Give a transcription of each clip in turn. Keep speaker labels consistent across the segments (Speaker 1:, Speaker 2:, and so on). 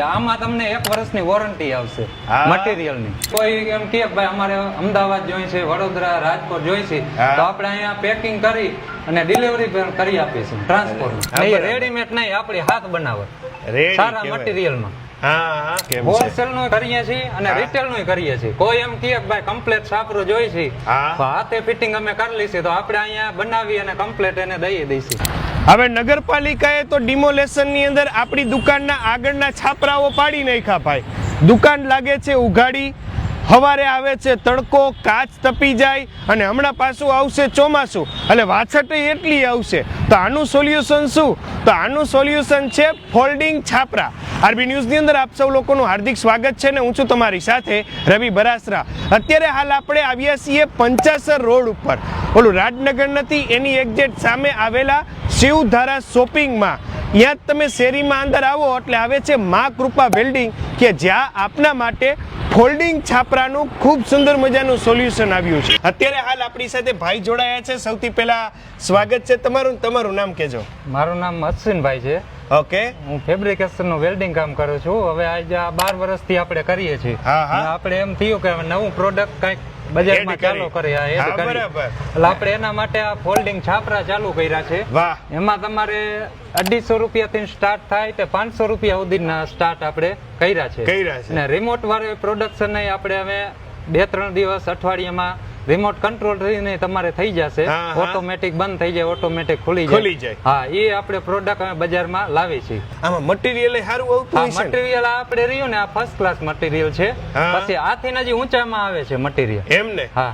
Speaker 1: આમાં તમને 1 વર્ષની વોરંટી આવશે મટીરીયલની. કોઈ એમ કે ભાઈ અમારે અમદાવાદ જોઈ છે, વડોદરા, રાજકોટ જોઈ છે, તો આપણે અહીંયા પેકિંગ કરી અને ડિલિવરી પણ કરી આપીશું ટ્રાન્સપોર્ટ. રેડીમેડ નહીં, આપણી હાથ બનાવટ સારા મટીરીયલમાં. હોલસેલ નું કરીએ છીએ અને રિટેલ નું કરીએ છીએ. કોઈ એમ કે ભાઈ કમ્પ્લેટ છાપરો જોઈ છે, હાથે ફિટિંગ અમે કરી લઈશું, તો આપણે અહીંયા બનાવી અને કમ્પ્લેટ એને દઈ દઈશું.
Speaker 2: હવે નગરપાલિકાએ તો ડિમોલેશન ની અંદર આપણી દુકાનના આગળના છાપરાઓ પાડી નાખ્યા ભાઈ. દુકાન લાગે છે ઉઘાડી, હવારે આવે છે તડકો, કાચ તપી જાય અને હમણાં પાછું આવશે ચોમાસું એટલે વાછટ એટલી આવશે. તો આનું સોલ્યુશન શું? તો આનું સોલ્યુશન છે ફોલ્ડિંગ છાપરા. આરબી ન્યૂઝની અંદર આપ સૌ લોકોનું હાર્દિક સ્વાગત છે ને હું છું તમારી સાથે રવિ બરાસરા. અત્યારે હાલ આપણે આવ્યા છીએ પંચાસર રોડ ઉપર. ઓલું રાજનગર નથી, એની એક્ઝેક્ટ સામે આવેલા શિવધારા શોપિંગમાં. ત્યાં જ તમે શેરીમાં અંદર આવો એટલે આવે છે મા કૃપા બિલ્ડિંગ, કે જ્યાં આપના માટે ફોલ્ડિંગ છાપરાનું ખૂબ સુંદર મજાનું સોલ્યુશન આવ્યું છે. અત્યારે હાલ આપણી સાથે ભાઈ જોડાયા છે. સૌથી પહેલા સ્વાગત છે તમારું. તમારું નામ કહેજો.
Speaker 1: મારું નામ અશ્વિનભાઈ છે.
Speaker 2: ઓકે,
Speaker 1: હું ફેબ્રિકેશન નું વેલ્ડિંગ કામ કરું છું. હવે આજે 12 વર્ષથી આપણે કરીએ છીએ. આપણે એમ થયું કે નવું પ્રોડક્ટ કઈક બજારમાં ચાલુ કરી, એટલે આપણે એના માટે આ ફોલ્ડિંગ છાપરા ચાલુ કર્યા છે. એમાં તમારે 250 રૂપિયાથી સ્ટાર્ટ થાય તે 500 રૂપિયા સુધીના સ્ટાર્ટ આપણે કર્યા છે. અને રિમોટ વાળું પ્રોડક્શન આપણે હવે 2-3 દિવસ અઠવાડિયામાં રિમોટ કંટ્રોલ થઈને તમારે થઈ જશે. ઓટોમેટિક બંધ થઈ જાય, ઓટોમેટિક ખુલી જાય. હા, એ આપણે પ્રોડક્ટ અમે બજારમાં લાવી છીએ.
Speaker 2: આમાં મટીરીયલ સારું આવતું
Speaker 1: છે. મટીરીયલ આપણે રહ્યું ને આ ફર્સ્ટ ક્લાસ મટીરીયલ છે. પછી આથી હજી ઊંચામાં આવે છે મટીરીયલ.
Speaker 2: એમને
Speaker 1: હા,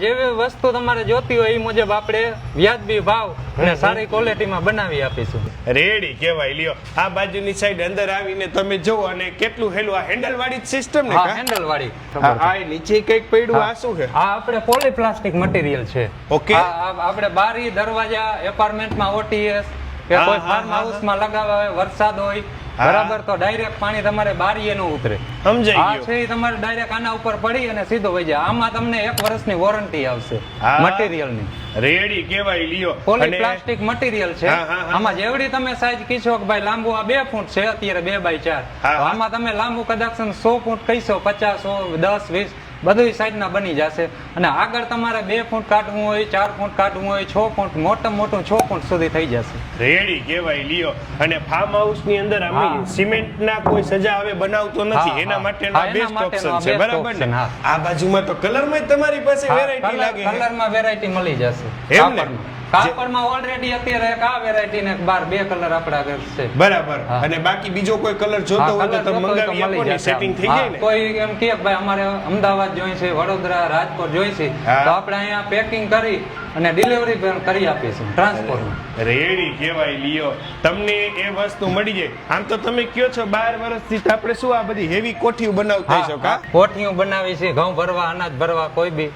Speaker 1: જેવી વસ્તુ તમારે જોતી હોય એ મુજબ આપણે વ્યાજબી ભાવ અને સારી ક્વોલિટીમાં બનાવી આપીશું.
Speaker 2: રેડી કહેવાય. લ્યો, આ બાજુની સાઈડ અંદર આવીને તમે જુઓ અને કેટલું હેલું. આ હેન્ડલ વાળી સિસ્ટમ ને?
Speaker 1: હા, હેન્ડલ વાળી.
Speaker 2: આ નીચે કઈક પડ્યું, આ શું છે?
Speaker 1: આ આપણે પોલીપ્લાસ્ટિક મટીરીયલ છે.
Speaker 2: ઓકે,
Speaker 1: આપણે બારી, દરવાજા, એપાર્ટમેન્ટમાં ઓટીએસ કે કોઈ ફાર્મ હાઉસમાં લગાવવા હોય, વરસાદ હોય બરાબર, તો ડાયરેક્ટ પાણી તમારે બારીએ નો ઉતરે.
Speaker 2: સમજાઈ ગયું.
Speaker 1: આ છે તમારે ડાયરેક્ટ આના ઉપર પડી અને સીધો વહી જાય. આમાં તમને 1 વર્ષની વોરંટી આવશે મટીરીયલની.
Speaker 2: રેડી કહેવાય. લ્યો,
Speaker 1: પોલીપ્લાસ્ટિક મટીરીયલ છે. આમાં જેવડી તમે સાઈઝ કીશો કે ભાઈ લાંબુ આ 2 ફૂટ છે અત્યારે 2x4, આમાં તમે લાંબુ કદાચ 100 ફૂટ કહીશો, 50, 100, 10, 20 બધી સાઈઝ ના બની જશે. અને આગળ તમારે 2 ફૂટ કાઢવું હોય, 4 ફૂટ કાઢવું હોય, 6 ફૂટ, મોટું 6 ફૂટ સુધી થઈ જશે.
Speaker 2: રેડી કહેવાય. લ્યો, અને ફાર્મ હાઉસ ની અંદર અમે સિમેન્ટ ના કોઈ સજા હવે બનાવતો નથી, એના માટેનો બેસ્ટ ઓપ્શન છે. બરાબર ને? આ બાજુમાં તો કલર માં તમારી પાસે વેરાયટી લાગે.
Speaker 1: કલર માં વેરાયટી મળી જશે.
Speaker 2: એમ ને?
Speaker 1: કાપડમાં ઓલરેડી અત્યારે એક આ વેરાયટી ને 2 કલર આપડા છે.
Speaker 2: બરાબર. અને બાકી બીજો કોઈ કલર જોતો હોય તો તમે મંગાવી આપો ને, સેટિંગ થઈ જાય ને.
Speaker 1: કોઈ એમ કે ભાઈ અમારે અમદાવાદ જોઈ છે, વડોદરા, રાજકોટ જોઈ છે, તો આપણે અહીંયા પેકિંગ કરી અને ડિલિવરી પણ કરી આપીશું ટ્રાન્સપોર્ટ.
Speaker 2: રેડી કહેવાય. લ્યો, તમને એ વસ્તુ મળી જાય. આમ તો તમે કયો છો 12 વર્ષથી આપણે શું આ બધી હેવી કોઠીઓ બનાવતા છો? કા
Speaker 1: કોઠીઓ બનાવી છે, ઘઉં ભરવા, અનાજ ભરવા, કોઈ બી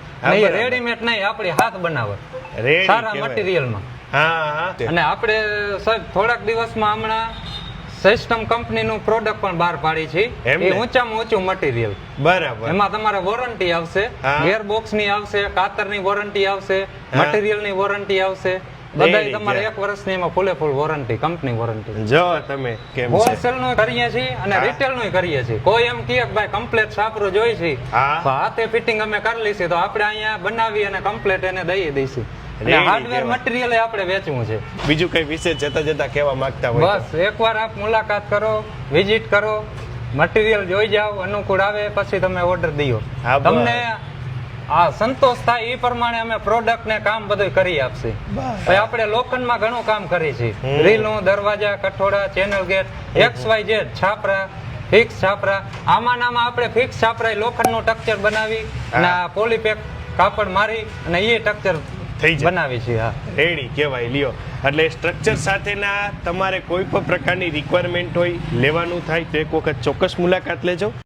Speaker 1: રેડીમેડ નહીં, આપણી હાથ બનાવટ સારા મટીરીયલમાં. અને આપણે સાહેબ થોડાક દિવસમાં હમણાં સિસ્ટમ કંપનીનું પ્રોડક્ટ પણ બહાર પાડી છે. એ ઊંચામાં ઊંચું મટીરીયલ.
Speaker 2: બરાબર.
Speaker 1: એમાં તમારે વોરંટી આવશે, ગેરબોક્સ ની આવશે, કાતરની વોરંટી આવશે, મટીરીયલ ની વોરંટી આવશે. બધાય તમારે 1 વર્ષની એમાં ફૂલ વોરંટી, કંપની વોરંટી. જો તમે કેમ હોલસેલ નું કરીએ છીએ અને રિટેલ નું કરીએ છીએ. કોઈ એમ કે ભાઈ કમ્પ્લેટ છાપરો જોઈ છે, હાથે ફિટિંગ અમે કરી લઈશું, તો આપણે અહીંયા બનાવી અને કમ્પ્લેટ એને દઈ દઈશું. હાર્ડવેર મટીરીયલ આપણે વેચવું છે. બીજું કઈ વિશેષ જતા કહેવા માંગતા હોય? બસ એકવાર આપ મુલાકાત કરો, વિઝિટ કરો, મટીરીયલ જોઈ જાઓ, અનુકૂળ આવે પછી તમે ઓર્ડર દો. તમને સંતોષ થાય એ પ્રમાણે અમે પ્રોડક્ટ ને કામ બધું કરી આપશે. આપણે લોખંડમાં ઘણું કામ કરીએ છીએ. ગ્રીલો, દરવાજા, કઠોડા, ચેનલ ગેટ, XYZ છાપરા, ફિક્સ છાપરા. આમાં આપણે ફિક્સ છાપરા લોખંડનું સ્ટ્રક્ચર બનાવી અને પોલીપેક કાપડ મારી અને એ સ્ટ્રક્ચર બનાવી છે. હા,
Speaker 2: રેડી કહેવાય. લ્યો, એટલે સ્ટ્રક્ચર સાથેના તમારે કોઈ પણ પ્રકારની રિક્વાયરમેન્ટ હોય, લેવાનું થાય તો એક વખત ચોક્કસ મુલાકાત લેજો.